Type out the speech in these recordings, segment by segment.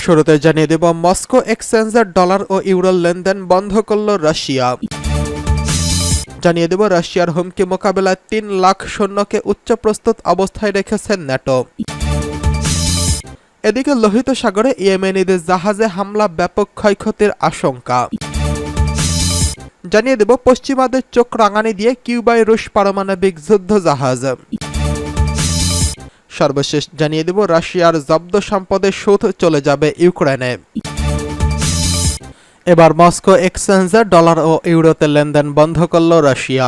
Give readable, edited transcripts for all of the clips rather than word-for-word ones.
শুরুতে জানিয়ে দেব মস্কো এক্সচেঞ্জের ডলার ও ইউরোর লেনদেন বন্ধ করল রাশিয়া। জানিয়ে দেব রাশিয়ার হুমকি মোকাবেলায় ৩ লাখ সৈন্যকে উচ্চ প্রস্তুত অবস্থায় রেখেছেন ন্যাটো। এদিকে লোহিত সাগরে ইয়েমেনিদের জাহাজে হামলা, ব্যাপক ক্ষয়ক্ষতির আশঙ্কা। জানিয়ে দেব পশ্চিমাদের চোখ রাঙানি দিয়ে কিউবায় রুশ পারমাণবিক যুদ্ধ জাহাজ। সর্বশেষ জানিয়ে দেব রাশিয়ার জব্দ সম্পদের সুদ চলে যাবে ইউক্রেনে। এবার মস্কো এক্সচেঞ্জে ডলার ও ইউরোতে লেনদেন বন্ধ করল রাশিয়া।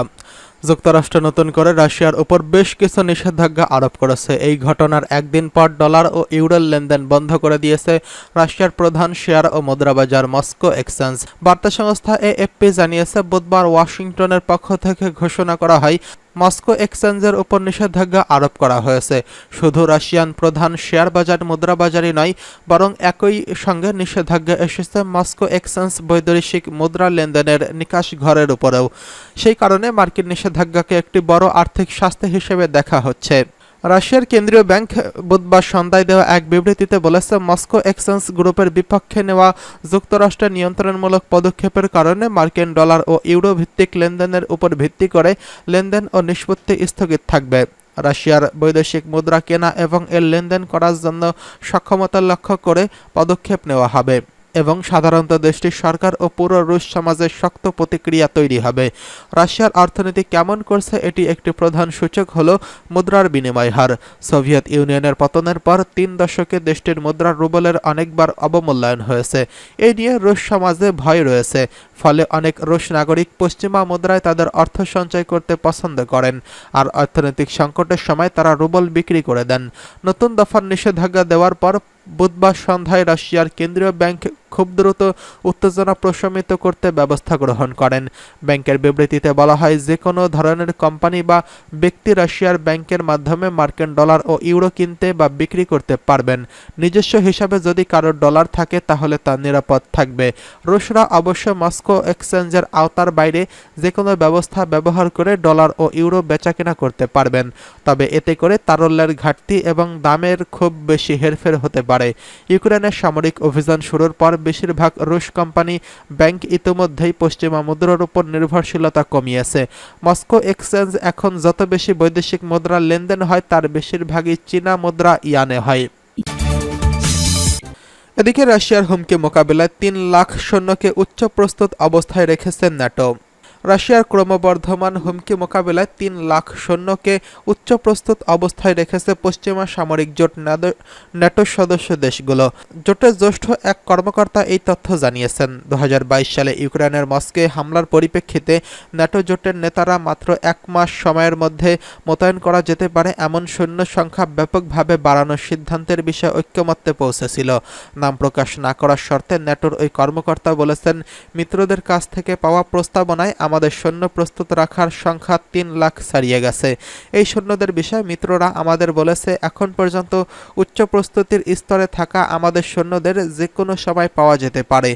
যুক্তরাষ্ট্র নতুন করে রাশিয়ার উপর বেশ কিছু নিষেধাজ্ঞা আরোপ করেছে। এই ঘটনার একদিন পর ডলার ও ইউরোর লেনদেন বন্ধ করে দিয়েছে রাশিয়ার প্রধান শেয়ার ও মুদ্রাবাজার মস্কো এক্সচেঞ্জ। বার্তা সংস্থা এএফপি জানিয়েছে, বুধবার ওয়াশিংটনের পক্ষ থেকে ঘোষণা করা হয় মস্কো এক্সচেঞ্জের উপর নিষেধাজ্ঞা আরোপ করা হয়েছে। শুধু রাশিয়ান প্রধান শেয়ার বাজার মুদ্রাবাজারই নয়, বরং একই সঙ্গে নিষেধাজ্ঞা এসেছে মস্কো এক্সচেঞ্জ বৈদেশিক মুদ্রা লেনদেনের নিকাশ ঘরের উপরেও। সেই কারণে মার্কিন নিষেধাজ্ঞাকে একটি বড় আর্থিক শাস্তি হিসেবে দেখা হচ্ছে। রাশিয়ার কেন্দ্রীয় ব্যাংক বুধবার সন্ধ্যায় দেওয়া এক বিবৃতিতে বলেছে, মস্কো এক্সচেঞ্জ গ্রুপের বিপক্ষে নেওয়া যুক্তরাষ্ট্রের নিয়ন্ত্রণমূলক পদক্ষেপের কারণে মার্কিন ডলার ও ইউরো ভিত্তিক লেনদেনের উপর ভিত্তি করে লেনদেন ও নিষ্পত্তি স্থগিত থাকবে। রাশিয়ার বৈদেশিক মুদ্রা কেনা এবং এর লেনদেন করার জন্য সক্ষমতা লক্ষ্য করে পদক্ষেপ নেওয়া হবে এবং সাধারণত দেশটির সরকার ও পুরো রুশ সমাজের শক্ত প্রতিক্রিয়া তৈরি হবে। রাশিয়ার অর্থনীতি কেমন করছে, এটি একটি প্রধান সূচক হল মুদ্রার বিনিময় হার। সোভিয়েত ইউনিয়নের পতনের পর ৩ দশকে দেশটির মুদ্রা রুবলের অনেকবার অবমূল্যায়ন হয়েছে। এই নিয়ে রুশ সমাজে ভয় রয়েছে। ফলে অনেক রুশ নাগরিক পশ্চিমা মুদ্রায় তাদের অর্থ সঞ্চয় করতে পছন্দ করেন, আর অর্থনৈতিক সংকটের সময় তারা রুবল বিক্রি করে দেন। নতুন দফার নিষেধাজ্ঞা দেওয়ার পর বুধবার সন্ধ্যায় রাশিয়ার কেন্দ্রীয় ব্যাংক খুব দ্রুত উত্তেজনা প্রশমিত করতে ব্যবস্থা গ্রহণ করেন। ব্যাংকের বিবৃতিতে বলা হয়, যে কোনো ধরনের কোম্পানি বা ব্যক্তি রাশিয়ার ব্যাংকের মাধ্যমে মার্কিন ডলার ও ইউরো কিনতে বা বিক্রি করতে পারবেন। নিজস্ব হিসাবে যদি কারোর ডলার থাকে তাহলে তা নিরাপদ থাকবে। রুশরা অবশ্য মস্কো এক্সচেঞ্জের আওতার বাইরে যে কোনো ব্যবস্থা ব্যবহার করে ডলার ও ইউরো বেচাকেনা করতে পারবেন, তবে এতে করে তারল্যের ঘাটতি এবং দামের খুব বেশি হেরফের হতে পারে। ইউক্রেনের সামরিক অভিযান শুরুর পর বেশিরভাগ রুশ কোম্পানি ব্যাংক ইতিমধ্যেই পশ্চিমা মুদ্রার উপর নির্ভরশীলতা কমিয়েছে। মস্কো এক্সচেঞ্জ এখন যত বেশি বৈদেশিক মুদ্রার লেনদেন হয় তার বেশিরভাগই চীনা মুদ্রা ইয়ানে হয়। এদিকে রাশিয়ার হুমকি মোকাবিলায় ৩ লাখ সৈন্যকে উচ্চ প্রস্তুত অবস্থায় রেখেছে ন্যাটো। রাশিয়ার ক্রমবর্ধমান হুমকি মোকাবিলায় ৩ লাখ সৈন্যকে উচ্চ প্রস্তুত অবস্থায় রেখেছে পশ্চিমা সামরিক জোট ন্যাটোর সদস্য দেশগুলো। জোটের জ্যেষ্ঠ এক কর্মকর্তা এই তথ্য জানিয়েছেন। ২০২২ সালে ইউক্রেনের মস্কোয় হামলার পরিপ্রেক্ষিতে ন্যাটো জোটের নেতারা মাত্র ১ মাস সময়ের মধ্যে মোতায়েন করা যেতে পারে এমন সৈন্য সংখ্যা ব্যাপকভাবে বাড়ানোর সিদ্ধান্তের বিষয়ে ঐক্যমত্যে পৌঁছেছিল। নাম প্রকাশ না করার শর্তে ন্যাটোর ওই কর্মকর্তা বলেছেন, মিত্রদের কাছ থেকে পাওয়া প্রস্তাবনায় আমাদের সৈন্য প্রস্তুত রাখার সংখ্যা ৩ লাখ ছাড়িয়ে গেছে। এই সৈন্যদের বিষয়ে মিত্ররা আমাদের বলেছে, এখন পর্যন্ত উচ্চ প্রস্তুতির স্তরে থাকা আমাদের সৈন্যদের যে কোনো সময় পাওয়া যেতে পারে।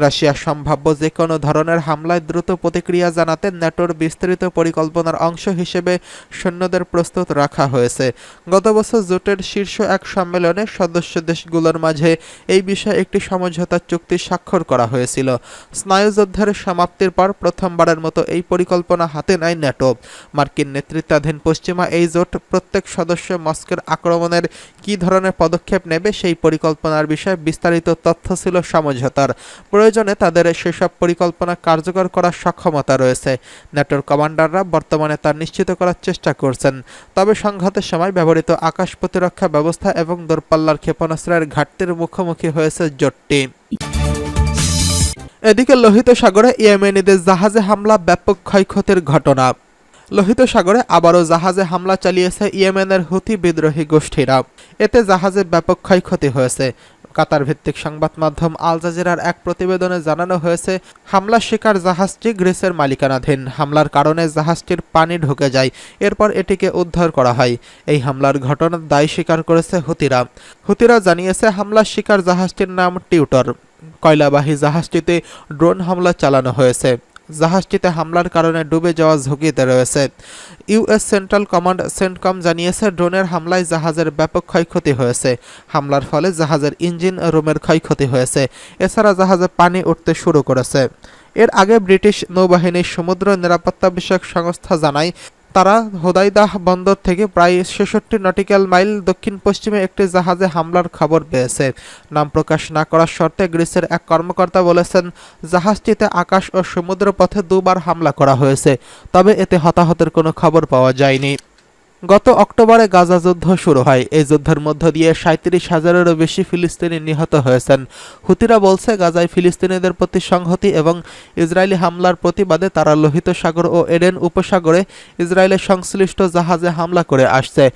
রাশিয়ার সম্ভাব্য যে কোনো ধরনের হামলায় দ্রুত প্রতিক্রিয়া জানাতে ন্যাটোর বিস্তৃত পরিকল্পনার অংশ হিসেবে সৈন্যদের প্রস্তুত রাখা হয়েছে। গত বছর জোটের শীর্ষ এক সম্মেলনে সদস্য দেশগুলোর মাঝে এই বিষয়ে একটি সমঝোতা চুক্তি স্বাক্ষর করা হয়েছিল। স্নায়ুযুদ্ধের সমাপ্তির পর প্রথমবারের মতো এই পরিকল্পনা হাতে নেয় ন্যাটো। মার্কিন নেতৃত্বাধীন পশ্চিমা এই জোট প্রত্যেক সদস্য মস্কোর আক্রমণের কী ধরনের পদক্ষেপ নেবে সেই পরিকল্পনার বিষয়ে বিস্তারিত তথ্য ছিল সমঝোতার। প্রয়োজনে তাদের সেসব পরিকল্পনা কার্যকর করার সক্ষমতা রয়েছে। ন্যাটোর কমান্ডাররা বর্তমানে তা নিশ্চিত করার চেষ্টা করছেন। তবে সংঘাতের সময় ব্যবহৃত আকাশ প্রতিরক্ষা ব্যবস্থা এবং দূরপাল্লার ক্ষেপণাস্ত্রের ঘাটতির মুখোমুখি হয়েছে জোটটি। এদিকে লোহিত সাগরে ইয়েমেনিদের জাহাজে হামলা, ব্যাপক ক্ষয়ক্ষতির ঘটনা। লোহিত সাগরে আবারও জাহাজে হামলা চালিয়েছে ইয়েমেনের হুথি বিদ্রোহী গোষ্ঠীরা। এতে জাহাজে ব্যাপক ক্ষয়ক্ষতি হয়েছে। কাতার ভিত্তিক সংবাদ মাধ্যম আল জাজিরার এক প্রতিবেদনে জানানো হয়েছে, হামলার শিকার জাহাজটি গ্রিসের মালিকানাধীন। হামলার কারণে জাহাজটির পানি ঢুকে যায়, এরপর এটিকে উদ্ধার করা হয়। এই হামলার ঘটনার দায় স্বীকার করেছে হুতিরা। হুতিরা জানিয়েছে, হামলার শিকার জাহাজটির নাম টিউটর। কয়লাবাহী জাহাজটিতে ড্রোন হামলা চালানো হয়েছে। জাহাজটিতে হামলার কারণে ডুবে যাওয়ার ঝুঁকিতে রয়েছে। ইউএস সেন্ট্রাল কমান্ড সেন্টকম জানিয়েছে, ড্রোনের হামলায় জাহাজের ব্যাপক ক্ষয়ক্ষতি হয়েছে। হামলার ফলে জাহাজের ইঞ্জিন রুমের ক্ষয়ক্ষতি হয়েছে। এছাড়া জাহাজে পানি উঠতে শুরু করেছে। এর আগে ব্রিটিশ নৌবাহিনীর সমুদ্র নিরাপত্তা বিষয়ক সংস্থা জানায়, তারা হোদাইদাহ বন্দর থেকে প্রায় ৬৬ নটিক্যাল মাইল দক্ষিণ পশ্চিমে একটি জাহাজে হামলার খবর পেয়েছে। নাম প্রকাশ না করার শর্তে গ্রিসের এক কর্মকর্তা বলেছেন, জাহাজটিতে আকাশ ও সমুদ্র পথে দুবার হামলা করা হয়েছে, তবে এতে হতাহতের কোনো খবর পাওয়া যায়নি। গত অক্টোবরে গাজা যুদ্ধ শুরু হয়। এই যুদ্ধের মধ্য দিয়ে ৩৭,০০০-এরও বেশি ফিলিস্তিনি নিহত হয়েছেন। হুতিরা বলছে, গাজায় ফিলিস্তিনিদের প্রতি সংহতি এবং ইসরায়েলি হামলার প্রতিবাদে তারা লোহিত সাগর ও এডেন উপসাগরে ইসরায়েলের সংশ্লিষ্ট জাহাজে হামলা করে আসছে।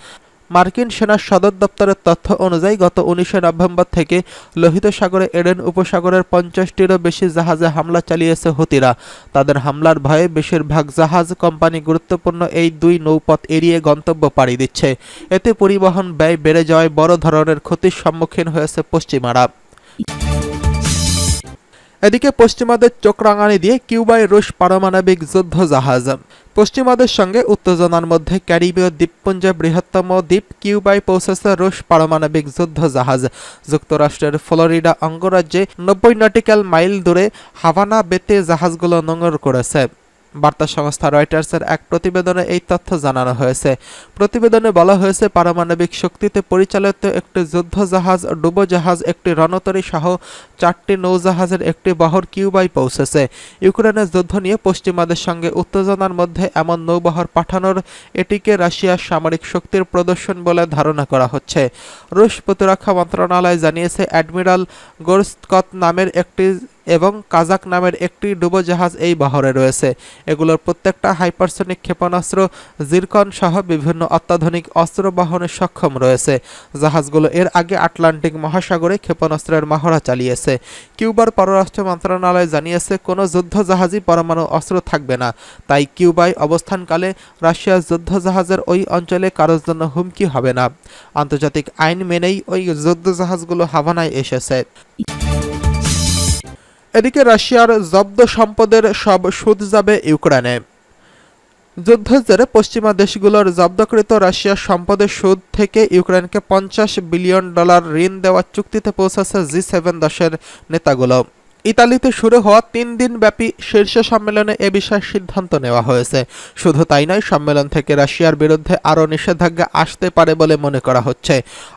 মার্কিন সেনার সদর দপ্তরের তথ্য অনুযায়ী গত ১৯ নভেম্বর থেকে লোহিত সাগরে এডেন উপসাগরের ৫০টিরও বেশি জাহাজে হামলা চালিয়েছে হুতিরা। তাদের হামলার ভয়ে বেশিরভাগ জাহাজ কোম্পানি গুরুত্বপূর্ণ এই দুই নৌপথ এড়িয়ে গন্তব্য পাড়ি দিচ্ছে। এতে পরিবহন ব্যয় বেড়ে যাওয়ায় বড় ধরনের ক্ষতির সম্মুখীন হয়েছে পশ্চিমারা। এদিকে পশ্চিমাদের চোখ রাঙানি দিয়ে কিউবায় রুশ পারমাণবিক যুদ্ধ জাহাজ। পশ্চিমাদের সঙ্গে উত্তেজনার মধ্যে ক্যারিবীয় দ্বীপপুঞ্জের বৃহত্তম দ্বীপ কিউবায় পৌঁছেছে রুশ পারমাণবিক যুদ্ধ জাহাজ। যুক্তরাষ্ট্রের ফ্লোরিডা অঙ্গরাজ্যে ৯০ নটিক্যাল মাইল দূরে হাভানা বেতে জাহাজগুলো নোঙর করেছে। বার্তা সংস্থা রয়টার্সের এক প্রতিবেদনে এই তথ্য জানানো হয়েছে। প্রতিবেদনে বলা হয়েছে, পারমাণবিক শক্তিতে পরিচালিত একটি যুদ্ধজাহাজ, ডুবোজাহাজ, একটি রণতরী সহ ৪টি নৌজাহাজের একটি বহর কিউবায় পৌঁছেছে। ইউক্রেনের যুদ্ধ নিয়ে পশ্চিমাদের সঙ্গে উত্তেজনার মধ্যে এমন নৌবহর পাঠানোর এটিকে রাশিয়ার সামরিক শক্তির প্রদর্শন বলে ধারণা করা হচ্ছে। রুশ প্রতিরক্ষা মন্ত্রণালয় জানিয়েছে, অ্যাডমিরাল গোরস্কত নামের একটি এবং কাজাক নামের একটি ডুবোজাহাজ এই বহরে রয়েছে। এগুলোর প্রত্যেকটা হাইপারসনিক ক্ষেপণাস্ত্র, জিরকন সহ বিভিন্ন অত্যাধুনিক অস্ত্র বহনে সক্ষম রয়েছে। জাহাজগুলো এর আগে আটলান্টিক মহাসাগরে ক্ষেপণাস্ত্রের মহড়া চালিয়েছে। কিউবার পররাষ্ট্র মন্ত্রণালয় জানিয়েছে, কোনো যুদ্ধজাহাজই পরমাণু অস্ত্র থাকবে না, তাই কিউবায় অবস্থানকালে রাশিয়ার যুদ্ধজাহাজের ওই অঞ্চলে কারোর জন্য হুমকি হবে না। আন্তর্জাতিক আইন মেনেই ওই যুদ্ধজাহাজগুলো হাভানায় এসেছে। এদিকে রাশিয়ার জব্দ সম্পদের সব সুদ যাবে ইউক্রেনে। যুদ্ধের জেরে পশ্চিমা দেশগুলোর জব্দকৃত রাশিয়ার সম্পদের সুদ থেকে ইউক্রেনকে $৫০ বিলিয়ন ঋণ দেওয়ার চুক্তিতে পৌঁছেছে জি7 দেশের নেতাগুলো। ইতালিতে শুরু হওয়া ৩ দিনব্যাপী শীর্ষ সম্মেলনে এ বিষয়ে সিদ্ধান্ত নেওয়া হয়েছে। শুধু তাই নয়, সম্মেলন থেকে রাশিয়ার বিরুদ্ধে আরও নিষেধাজ্ঞা আসতে পারে বলে মনে করা হচ্ছে।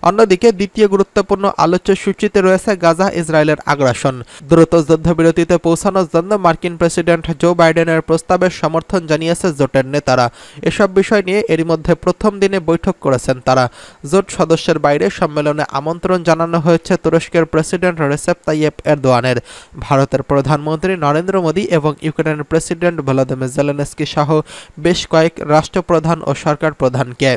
অন্যদিকে দ্বিতীয় গুরুত্বপূর্ণ আলোচ্য সূচিতে রয়েছে গাজা ইসরায়েলের আগ্রাসন। দ্রুত যুদ্ধবিরতিতে পৌঁছানোর জন্য মার্কিন প্রেসিডেন্ট জো বাইডেনের প্রস্তাবের সমর্থন জানিয়েছে জোটের নেতারা। এসব বিষয় নিয়ে এরই মধ্যে প্রথম দিনে বৈঠক করেছেন তারা। জোট সদস্যের বাইরে সম্মেলনে আমন্ত্রণ জানানো হয়েছে তুরস্কের প্রেসিডেন্ট রেসেপ তাইয়েপ এরদোয়ানের, ভারতের প্রধানমন্ত্রী নরেন্দ্র মোদী এবং ইউক্রেনের প্রেসিডেন্ট ভলোদিমির জেলেনস্কি সহ বেশ কয়েক রাষ্ট্রপ্রধান ও সরকার প্রধানকে।